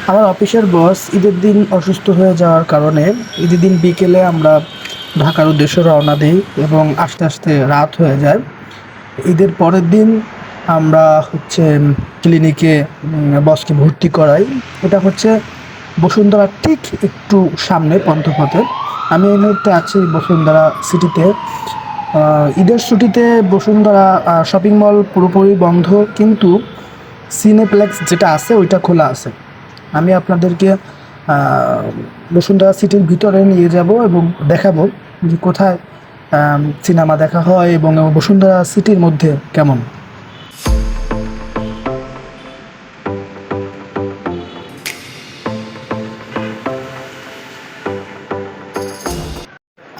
আমার অফিসের বস ঈদের দিন অসুস্থ হয়ে যাওয়ার কারণে ঈদের দিন বিকেলে আমরা ঢাকার উদ্দেশ্যে রওনা দিই এবং আস্তে আস্তে রাত হয়ে যায়। ঈদের পরের দিন আমরা ক্লিনিকে বসকে ভর্তি করাই। এটা হচ্ছে বসুন্ধরা ঠিক একটু সামনে পন্থপথে। আমি এই মুহূর্তে আছি বসুন্ধরা সিটিতে। ঈদের ছুটিতে বসুন্ধরা শপিং মল পুরোপুরি বন্ধ, কিন্তু সিনেপ্লেক্স যেটা আছে ওইটা খোলা আছে। আমি আপনাদেরকে বসুন্ধরা সিটির ভিতরে নিয়ে যাব এবং দেখাবো যে কোথায় সিনেমা দেখা হয় এবং বসুন্ধরা সিটির মধ্যে কেমন।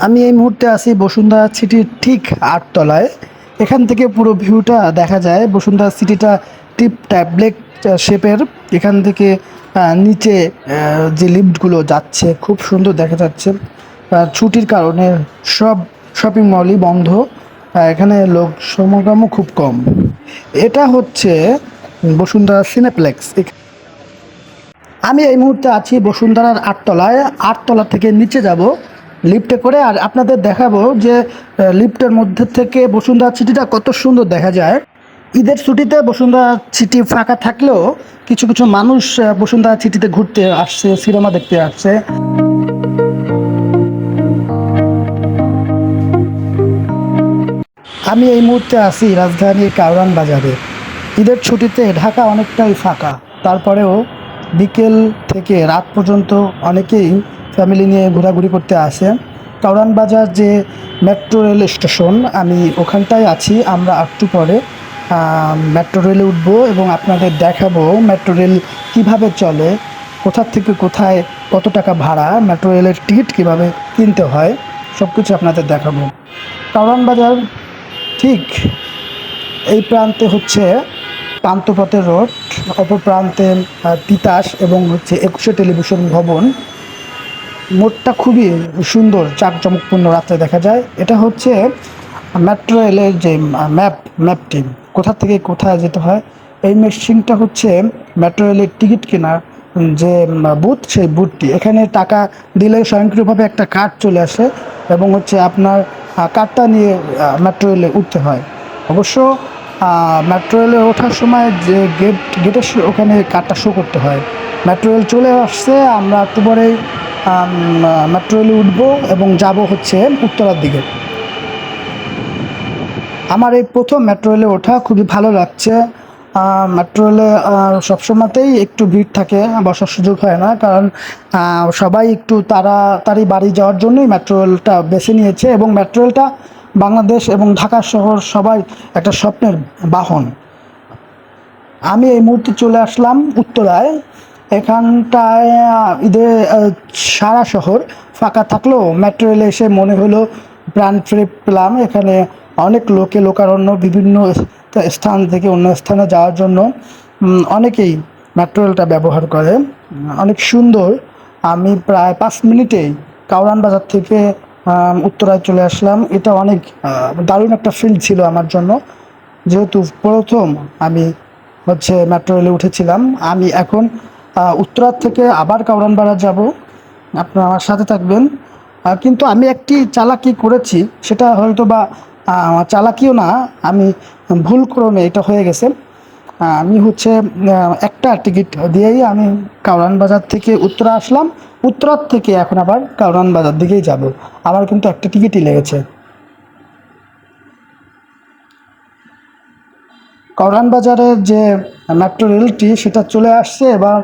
আমি এই মুহূর্তে আছি বসুন্ধরা সিটির ঠিক 8 তলায়। এখান থেকে পুরো ভিউটা দেখা যায়। বসুন্ধরা সিটিটা টিপ ট্যাবলেট শেপের। এখান থেকে নিচে যে লিফটগুলো যাচ্ছে খুব সুন্দর দেখা যাচ্ছে। ছুটির কারণে সব শপিং মলই বন্ধ। এখানে লোক সমাগমও খুব কম। এটা হচ্ছে বসুন্ধরা সিনেপ্লেক্স। আমি এই মুহূর্তে আছি বসুন্ধরার 8 তলায়। 8 তলা থেকে নিচে যাব লিফটে করে, আর আপনাদের দেখাবো যে লিফটের মধ্যে থেকে বসুন্ধরা সিটিটা কত সুন্দর দেখা যায়। ঈদের ছুটিতে বসুন্ধরা সিটি ফাঁকা থাকলেও কিছু কিছু মানুষ বসুন্ধরা সিটিতে ঘুরতে আসছে, সিনেমা দেখতে আসছে। আমি এই মুহূর্তে আছি রাজধানীর কারওয়ান বাজারে। ঈদের ছুটিতে ঢাকা অনেকটাই ফাঁকা, তারপরেও বিকেল থেকে রাত পর্যন্ত অনেকেই ফ্যামিলি নিয়ে ঘোরাঘুরি করতে আসে। কারওয়ান বাজার যে মেট্রো রেল স্টেশন, আমি ওখানটায় আছি। আমরা একটু পরে মেট্রো রেলে উঠবো এবং আপনাদের দেখাবো মেট্রো রেল কীভাবে চলে, কোথা থেকে কোথায় কত টাকা ভাড়া, মেট্রো রেলের টিকিট কীভাবে কিনতে হয়, সব কিছু আপনাদের দেখাবো। কারওয়ান বাজার ঠিক এই প্রান্তে হচ্ছে পান্থপথের রোড, অপর প্রান্তে তিতাস এবং 21শে টেলিভিশন ভবন। মোড়টা খুবই সুন্দর, চাকচমকপূর্ণ রাস্তায় দেখা যায়। এটা হচ্ছে মেট্রো রেলের যে ম্যাপটি, কোথা থেকে কোথায় যেতে হয়। এই মেশিনটা হচ্ছে মেট্রো রেলের টিকিট কেনার যে বুথ, সেই বুথটি। এখানে টাকা দিলে স্বয়ংক্রিয়ভাবে একটা কার্ড চলে আসে এবং আপনার কার্ডটা নিয়ে মেট্রো রেলে উঠতে হয়। অবশ্য মেট্রো রেলে ওঠার সময় যে গেটের ওখানে কার্ডটা শো করতে হয়। মেট্রো রেল চলে আসছে, আমরা একটু পরেই মেট্রো রেলে উঠবো এবং যাব উত্তরার দিকে। আমার এই প্রথম মেট্রো রেলে ওঠা, খুবই ভালো লাগছে। মেট্রো রেলে সবসময়তেই একটু ভিড় থাকে, বসার সুযোগ হয় না, কারণ সবাই একটু তাড়াতাড়ি বাড়ি যাওয়ার জন্যই মেট্রো রেলটা বেছে নিয়েছে। এবং মেট্রো রেলটা বাংলাদেশ এবং ঢাকা শহর সবাই একটা স্বপ্নের বাহন। আমি এই মুহূর্তে চলে আসলাম উত্তরায়। এখানটায় ঈদে সারা শহর ফাঁকা থাকলেও মেট্রো রেলে এসে মনে হলো প্রাণ ফিরে পেলাম। এখানে অনেক লোকারণ্য, বিভিন্ন স্থান থেকে অন্য স্থানে যাওয়ার জন্য অনেকেই মেট্রো রেলটা ব্যবহার করে। অনেক সুন্দর। আমি প্রায় 5 মিনিটেই কারওয়ান বাজার থেকে উত্তরায় চলে আসলাম। এটা অনেক দারুণ একটা ফিল ছিল আমার জন্য, যেহেতু প্রথম আমি মেট্রো রেলে উঠেছিলাম। আমি এখন উত্তরার থেকে আবার কারওয়ান বাজার যাব, আপনারা আমার সাথে থাকবেন। কিন্তু আমি একটি চালাকি করেছি, সেটা হয়তো বা চালাকিও না, আমি ভুলক্রমে এটা হয়ে গেছে। আমি একটা টিকিট দিয়েই আমি কারওয়ান বাজার থেকে উত্তরা আসলাম। উত্তরার থেকে এখন আবার কারওয়ান বাজার দিকেই যাব। আমার কিন্তু একটা টিকিটই লেগেছে। কারওয়ান বাজারের যে মেট্রো রেলটি সেটা চলে আসছে, এবার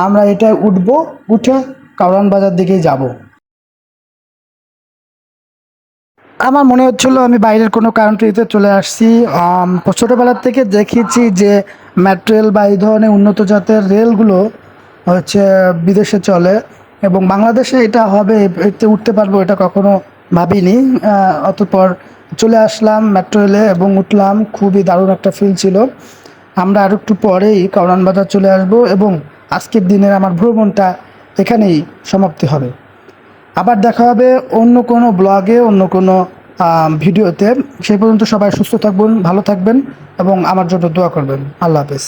আমরা এটা উঠবো, উঠে কারওয়ান বাজার দিকেই যাব। আমার মনে হচ্ছিল আমি বাইরের কোনো কান্ট্রিতে চলে আসছি। ছোটোবেলার থেকে দেখেছি যে মেট্রো রেল বা এই ধরনের উন্নত জাতের রেলগুলো বিদেশে চলে, এবং বাংলাদেশে এটা হবে, এতে উঠতে পারবো এটা কখনো ভাবিনি। অতঃপর চলে আসলাম মেট্রো রেলে এবং উঠলাম। খুবই দারুণ একটা ফিল ছিল। আমরা আর একটু পরেই কারওয়ান বাজার চলে আসব এবং আজকের দিনের আমার ভ্রমণটা এখানেই সমাপ্তি হবে। আবার দেখা হবে অন্য কোনো ব্লগে, অন্য কোনো ভিডিওতে। সেই পর্যন্ত সবাই সুস্থ থাকবেন, ভালো থাকবেন এবং আমার জন্য দোয়া করবেন। আল্লাহ হাফেজ।